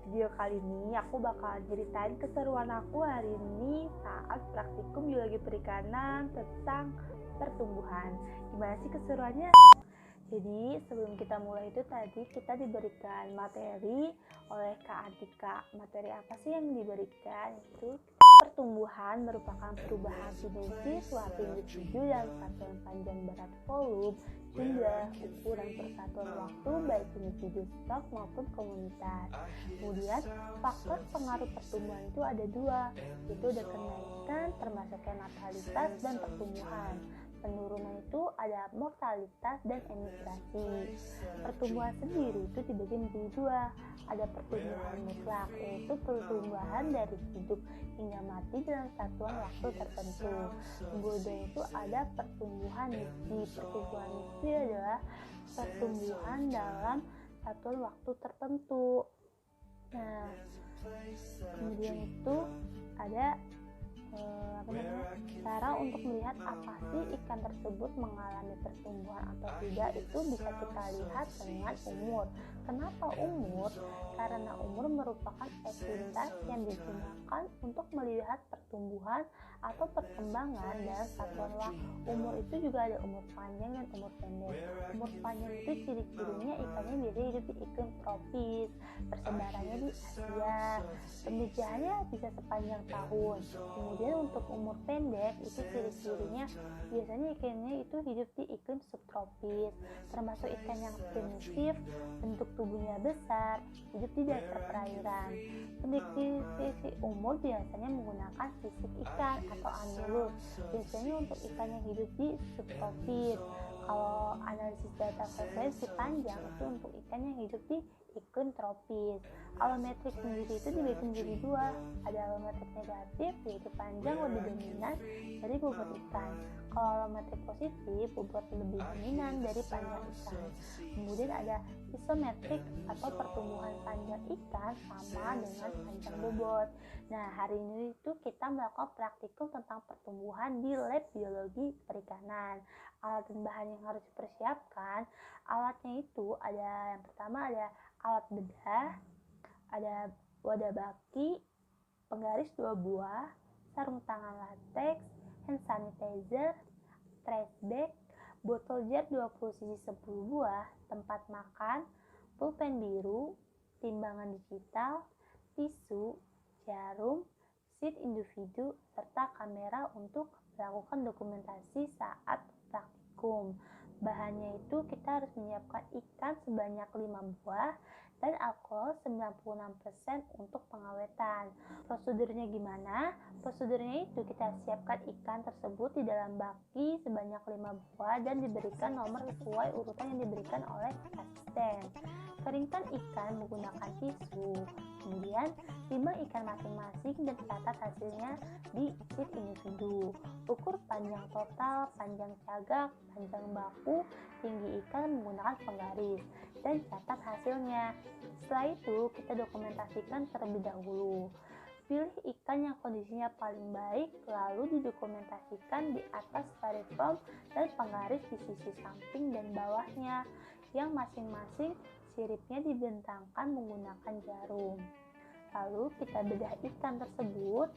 video kali ini aku bakal ceritain keseruan aku hari ini saat praktikum biologi perikanan tentang pertumbuhan. Gimana sih keseruannya? Jadi sebelum kita mulai itu tadi kita diberikan materi oleh Kak Atika. Materi apa sih yang diberikan? Itu pertumbuhan merupakan perubahan dimensi suatu individu dalam satuan panjang berat volume, jumlah, ukuran persatuan waktu baik individu stok maupun komunitas. Kemudian faktor pengaruh pertumbuhan itu ada dua, yaitu ada kenaikan termasuk natalitas dan pertumbuhan. Penurunan itu ada mortalitas dan emigrasi. Pertumbuhan sendiri itu dibagi menjadi dua. Ada pertumbuhan mutlak, yaitu pertumbuhan dari hidup hingga mati dalam satuan waktu tertentu. Kemudian itu ada pertumbuhan nisbi. Pertumbuhan nisbi adalah pertumbuhan dalam satuan waktu tertentu. Nah, kemudian itu ada cara untuk melihat apa sih ikan tersebut mengalami pertumbuhan atau tidak itu bisa kita lihat dengan umur. Kenapa umur? Karena umur merupakan ekuitas yang digunakan untuk melihat pertumbuhan atau perkembangan dalam satuan waktu. Umur itu juga ada umur panjang dan umur pendek. Umur panjang itu ciri-cirinya ikannya biasanya hidup di iklim tropis, persebarannya di Asia, pemijahannya bisa sepanjang tahun. Kemudian untuk umur pendek itu ciri-cirinya biasanya ikannya itu hidup di iklim subtropis, termasuk ikan yang primitif, bentuk tubuhnya besar, hidup di dasar perairan. Prediksi umur biasanya menggunakan fisik ikan atau annulus, biasanya untuk ikan yang hidup di subtropis. Kalau analisis data frekuensi panjang itu untuk ikan yang hidup di iklim tropis. Alometrik sendiri itu dibagi menjadi dua. Ada alometrik negatif, yaitu panjang lebih dominan dari bobot ikan. Kalau alometrik positif, bobot lebih dominan dari panjang ikan. Kemudian ada isometrik atau pertumbuhan panjang ikan sama dengan panjang bobot. Nah, hari ini itu kita melakukan praktikum tentang pertumbuhan di lab biologi perikanan. Alat dan bahan yang harus dipersiapkan, alatnya itu ada yang pertama ada alat bedah, ada wadah baki, penggaris 2 buah, sarung tangan latex, hand sanitizer, trash bag, botol jar 20 cc 10 buah, tempat makan, pulpen biru, timbangan digital, tisu, jarum, sheet individu, serta kamera untuk melakukan dokumentasi saat praktikum. Bahannya itu kita harus menyiapkan ikan sebanyak 5 buah dan alkohol 96% untuk pengawetan. Prosedurnya gimana? Prosedurnya itu kita siapkan ikan tersebut di dalam baki sebanyak 5 buah dan diberikan nomor sesuai urutan yang diberikan oleh asisten. Keringkan ikan menggunakan tisu. Kemudian timbang ikan masing-masing dan catat hasilnya di sheet individu. Ukur panjang total, panjang cagak, panjang baku, tinggi ikan menggunakan penggaris dan catat hasilnya. Setelah itu kita dokumentasikan terlebih dahulu. Pilih ikan yang kondisinya paling baik, lalu didokumentasikan di atas styrofoam dan penggaris di sisi samping dan bawahnya, yang masing-masing siripnya dibentangkan menggunakan jarum. Lalu kita bedah ikan tersebut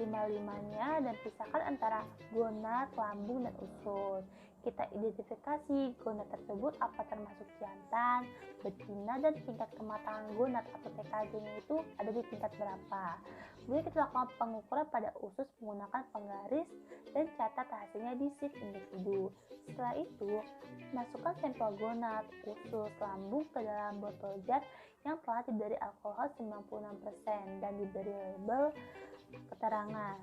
5-5-nya dan pisahkan antara gonad, lambung, dan usus. Kita identifikasi gonad tersebut apa termasuk jantan, betina, dan tingkat kematangan gonad atau TKJ-nya itu ada di tingkat berapa. Kemudian kita lakukan pengukuran pada usus menggunakan penggaris dan catat hasilnya di sheet individu. Setelah itu, masukkan sampel gonad, usus, lambung ke dalam botol jar yang telah diberi alkohol 96% dan diberi label keterangan.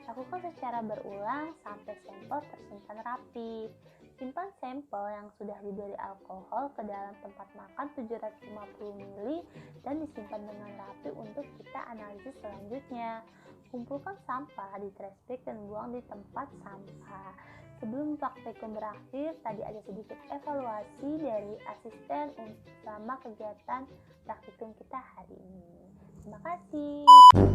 Lakukan secara berulang sampai sampel tersimpan rapi. Simpan sampel yang sudah diberi alkohol ke dalam tempat makan 750 ml dan disimpan dengan rapi untuk kita analisis selanjutnya. Kumpulkan sampah di trash bag dan buang di tempat sampah. Sebelum praktikum berakhir, tadi ada sedikit evaluasi dari asisten selama kegiatan praktikum kita hari ini. Terima kasih.